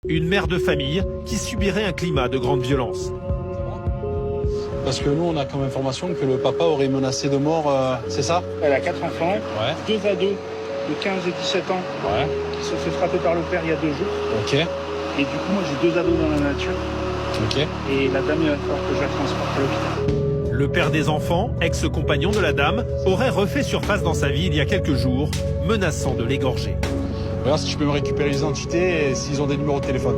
Une mère de famille qui subirait un climat de grande violence. Parce que nous, on a comme information que le papa aurait menacé de mort, c'est ça? Elle a 4 enfants, Ouais. 2 ados de 15 et 17 ans Ouais. qui se sont fait frapper par le père il y a 2 jours. Ok. Et du coup, moi j'ai 2 ados dans la nature. Ok. Et la dame, il va falloir que je la transporte à l'hôpital. Le père des enfants, ex-compagnon de la dame, aurait refait surface dans sa vie il y a quelques jours, menaçant de l'égorger. Regarde si tu peux me récupérer les identités et s'ils ont des numéros de téléphone.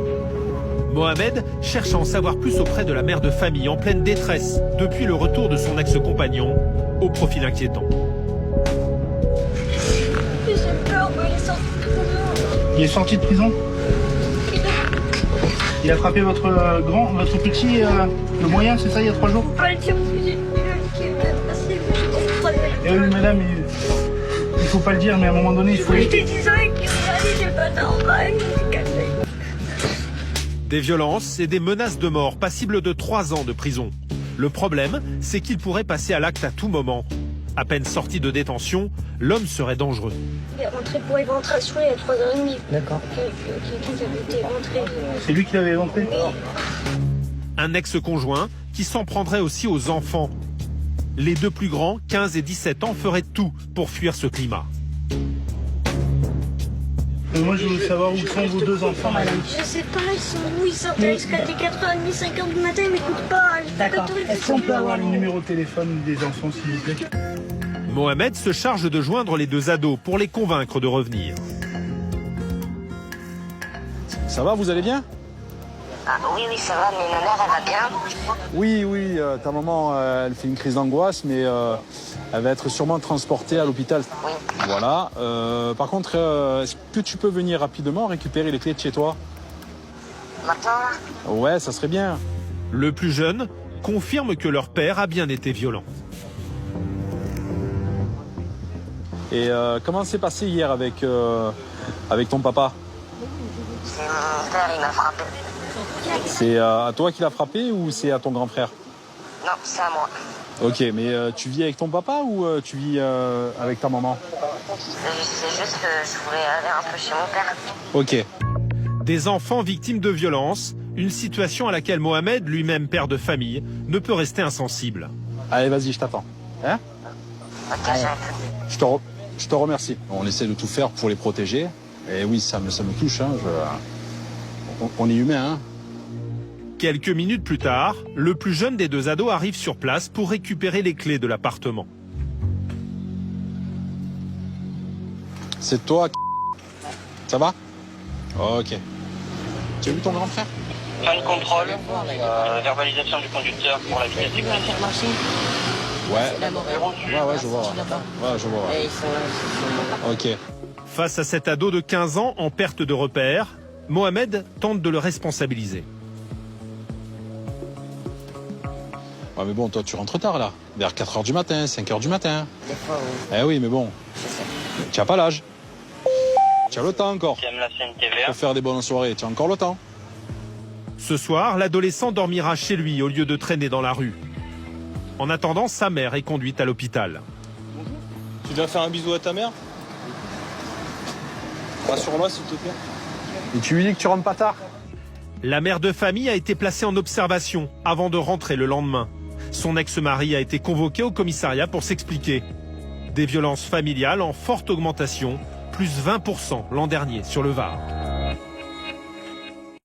Mohamed cherche à en savoir plus auprès de la mère de famille en pleine détresse depuis le retour de son ex-compagnon, au profil inquiétant. J'ai peur, mais il est sorti de prison. Il est sorti de prison. Il a frappé votre votre petit, le moyen, c'est ça, il y a 3 jours? Faut pas le dire parce que j'ai une pilule qui est passée, vous comprenez. Et oui, madame, il faut pas le dire, mais à un moment donné, il faut... Il était 10 ans et qu'il m'a dit j'ai pas normal, il s'est cassé. Des violences et des menaces de mort passibles de 3 ans de prison. Le problème, c'est qu'il pourrait passer à l'acte à tout moment. À peine sorti de détention, l'homme serait dangereux. Il est rentré pour éventration il y a 3 ans et demi. D'accord. Quelqu'un qui avait été rentré. C'est lui qui l'avait éventré? Un ex-conjoint qui s'en prendrait aussi aux enfants. Les 2 plus grands, 15 et 17 ans, feraient tout pour fuir ce climat. Moi, je veux savoir où sont vos 2 enfants, madame. Je sais pas, ils sont où, ils sortaient jusqu'à 4h30, 5h du matin, ils m'écoutent pas. D'accord. Est-ce qu'on peut avoir le numéro de téléphone des enfants, s'il vous plaît? Mohamed se charge de joindre les 2 ados pour les convaincre de revenir. Ça va, vous allez bien? Ah, oui, ça va, mais ma mère, elle va bien. Oui, ta maman, elle fait une crise d'angoisse, mais elle va être sûrement transportée à l'hôpital. Oui. Voilà. Par contre, est-ce que tu peux venir rapidement récupérer les clés de chez toi? Maintenant, là? Ouais, ça serait bien. Le plus jeune confirme que leur père a bien été violent. Et comment s'est passé hier avec ton papa? C'est mon frère, il m'a frappé. C'est à toi qu'il a frappé ou c'est à ton grand frère? Non, c'est à moi. Ok, mais tu vis avec ton papa ou tu vis avec ta maman? C'est juste que je voulais aller un peu chez mon père. Ok. Des enfants victimes de violences, une situation à laquelle Mohamed, lui-même père de famille, ne peut rester insensible. Allez, vas-y, je t'attends. Hein? Ok, chef. Je te remercie. On essaie de tout faire pour les protéger. Et oui, ça me touche. Hein. On est humain. Hein. Quelques minutes plus tard, le plus jeune des 2 ados arrive sur place pour récupérer les clés de l'appartement. C'est toi. Ça va? Ok. Tu as vu ton grand frère? Fin de contrôle, verbalisation du conducteur pour la vitesse du Ouais, je vois. Ouais, je vois. Ok. Face à cet ado de 15 ans en perte de repère, Mohamed tente de le responsabiliser. Ouais, mais bon, toi, tu rentres tard, là. Vers 4h du matin, 5h du matin. Des fois, oui. Eh oui, mais bon. Tu n'as pas l'âge. Tu as le temps encore. J'aime la CNTV. Pour faire des bonnes soirées, tu as encore le temps. Ce soir, l'adolescent dormira chez lui au lieu de traîner dans la rue. En attendant, sa mère est conduite à l'hôpital. Tu dois faire un bisou à ta mère? Rassure-moi, s'il te plaît. Et tu lui dis que tu rentres pas tard? La mère de famille a été placée en observation avant de rentrer le lendemain. Son ex-mari a été convoqué au commissariat pour s'expliquer. Des violences familiales en forte augmentation, plus 20% l'an dernier sur le Var.